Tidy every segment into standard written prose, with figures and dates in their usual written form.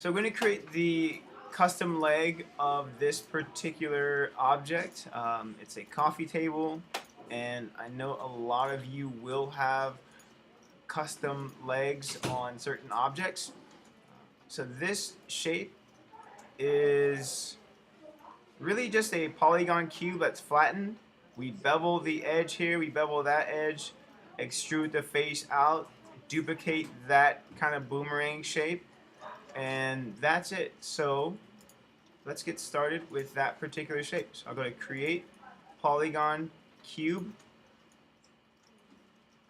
So I'm going to create the custom leg of this particular object. It's a coffee table, and I know a lot of you will have custom legs on certain objects. So this shape is really just a polygon cube that's flattened. We bevel the edge here, we bevel that edge, extrude the face out, duplicate that kind of boomerang shape, and that's it. So let's get started with that particular shape. So I'll go to create Polygon Cube.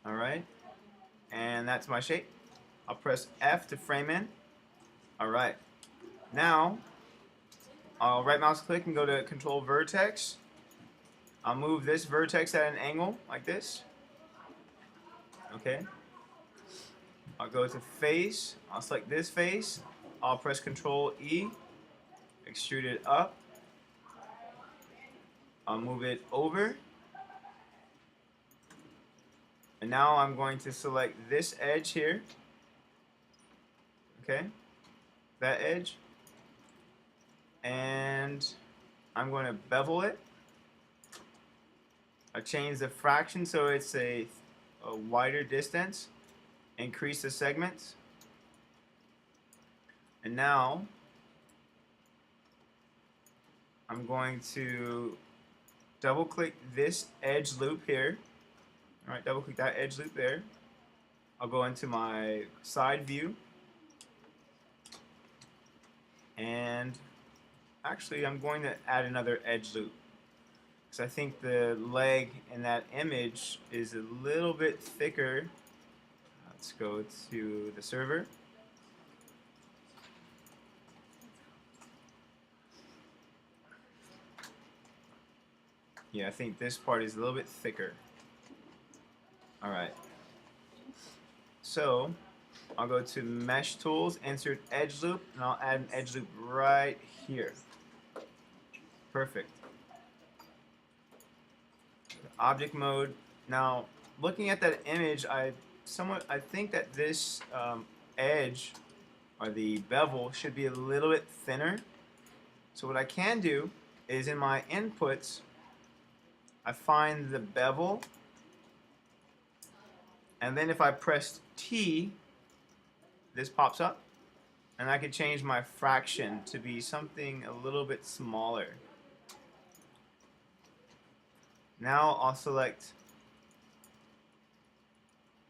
Alright, and that's my shape. I'll press F to frame in. Alright, now I'll right mouse click and go to Control Vertex. I'll move this vertex at an angle like this. Okay. I'll go to face. I'll select this face. I'll press Control E. Extrude it up. I'll move it over. And now I'm going to select this edge here. Okay. That edge. And I'm going to bevel it. I change the fraction so it's a wider distance. Increase the segments. And now I'm going to double click this edge loop here. Alright, double click that edge loop there. I'll go into my side view. And actually I'm going to add another edge loop, because I think the leg in that image is a little bit thicker. Let's go to the server. Yeah, I think this part is a little bit thicker. Alright. So I'll go to Mesh Tools, insert Edge Loop, and I'll add an edge loop right here. Perfect. Object mode. Now, looking at that image, I think that this edge or the bevel should be a little bit thinner. So what I can do is in my inputs, I find the bevel, and then if I press T, this pops up, and I can change my fraction to be something a little bit smaller. Now I'll select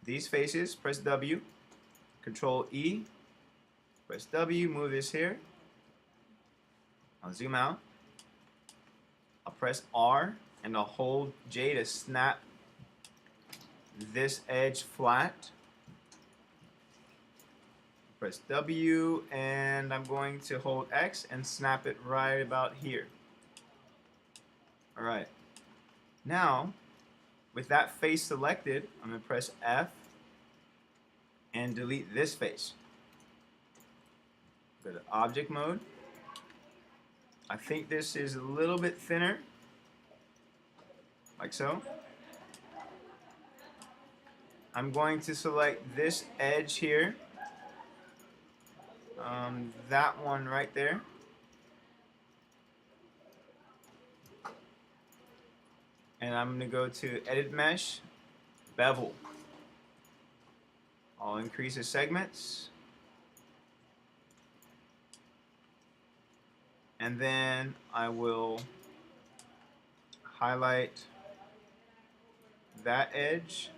these faces, press W, Control E, press W, move this here. I'll zoom out. I'll press R and I'll hold J to snap this edge flat. Press W and I'm going to hold X and snap it right about here. Alright. Now, with that face selected, I'm going to press F and delete this face. Go to object mode. I think this is a little bit thinner, like so. I'm going to select this edge here, that one right there. And I'm going to go to Edit Mesh, Bevel. I'll increase the segments. And then I will highlight that edge,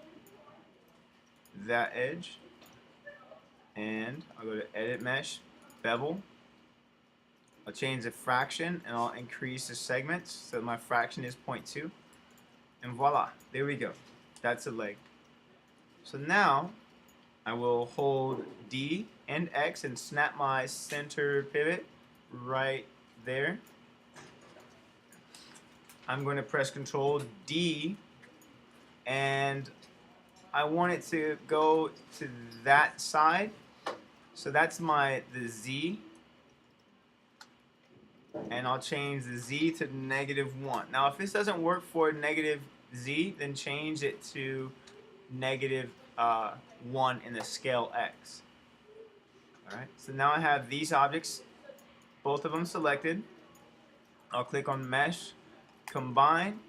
and I'll go to Edit Mesh, Bevel. I'll change the fraction and I'll increase the segments so my fraction is 0.2. And voila, there we go. That's a leg. So now I will hold D and X and snap my center pivot right there. I'm going to press Control D and I want it to go to that side. So that's the Z. And I'll change the Z to -1. Now if this doesn't work for -Z, then change it to -1 in the scale X. Alright, so now I have these objects, both of them selected. I'll click on Mesh, Combine,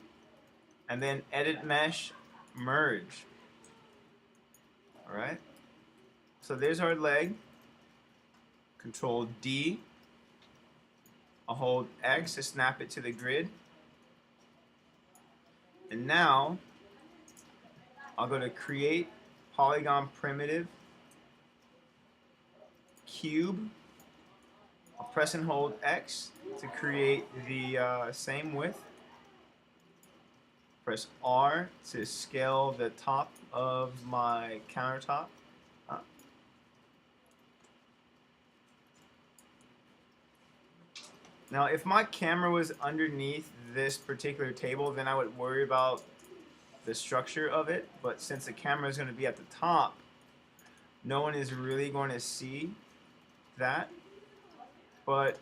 and then Edit Mesh, Merge. Alright, so there's our leg. Control D. I'll hold X to snap it to the grid. And now I'll go to Create Polygon Primitive Cube. I'll press and hold X to create the same width. Press R to scale the top of my countertop up. Now, if my camera was underneath this particular table, then I would worry about the structure of it. But since the camera is going to be at the top, no one is really going to see that. But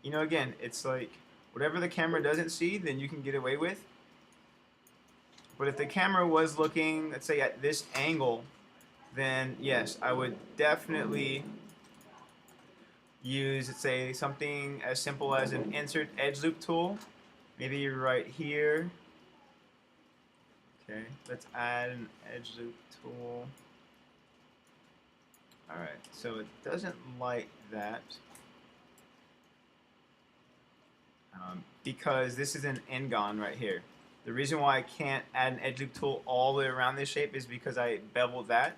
you know, again, it's like whatever the camera doesn't see, then you can get away with. But if the camera was looking, let's say, at this angle, then yes, I would definitely use, let's say, something as simple as an insert edge loop tool. Maybe right here. Okay, let's add an edge loop tool. Alright, so it doesn't like that. Because this is an N-gon right here. The reason why I can't add an edge loop tool all the way around this shape is because I beveled that.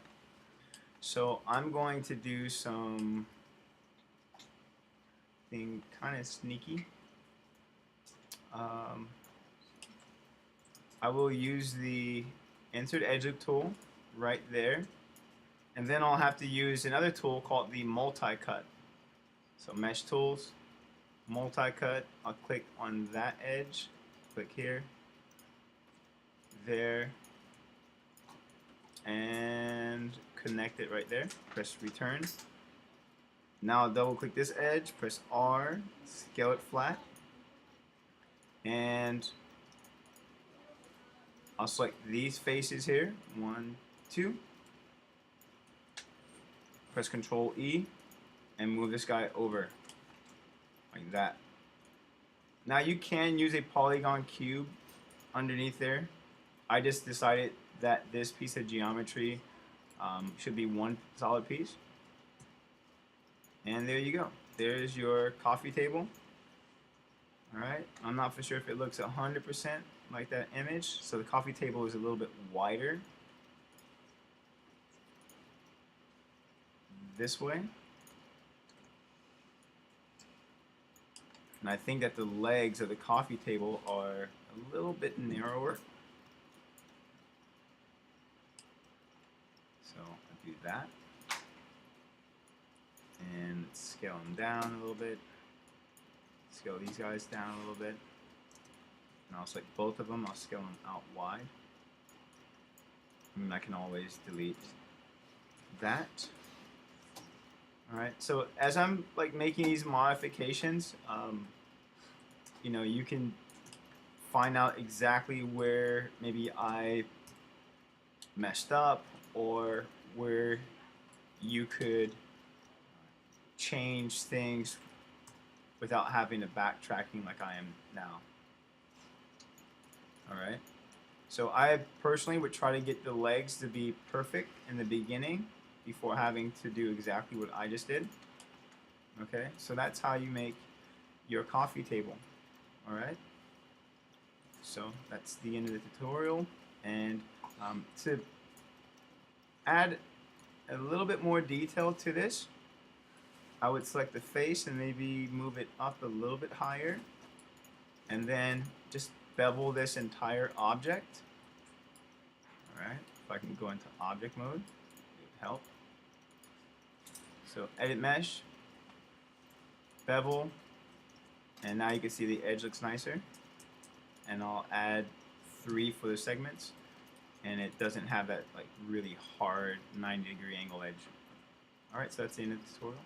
So I'm going to do something kind of sneaky. I will use the insert edge loop tool right there, and then I'll have to use another tool called the multi-cut. So mesh tools, multi-cut. I'll click on that edge, click here, there, and connect it right there. Press return. Now I'll double click this edge, press R, scale it flat, and I'll select these faces here, 1, 2, press Control E, and move this guy over, like that. Now you can use a Polygon Cube underneath there. I just decided that this piece of geometry should be one solid piece. And there you go. There's your coffee table. Alright, I'm not for sure if it looks 100% like that image, so the coffee table is a little bit wider this way. And I think that the legs of the coffee table are a little bit narrower. So I'll do that. And scale them down a little bit. Scale these guys down a little bit. And I'll select both of them. I'll scale them out wide. And I can always delete that. Alright, so as I'm like making these modifications, you know, you can find out exactly where maybe I messed up, or where you could change things without having to backtracking like I am now. Alright, so I personally would try to get the legs to be perfect in the beginning before having to do exactly what I just did. Okay, so that's how you make your coffee table. Alright, so that's the end of the tutorial. And to add a little bit more detail to this, I would select the face and maybe move it up a little bit higher, and then just bevel this entire object. Alright, if I can go into object mode, it would help. So edit mesh, bevel, and now you can see the edge looks nicer. And I'll add 3 for the segments, and it doesn't have that like really hard 90-degree angle edge. Alright, so that's the end of the tutorial.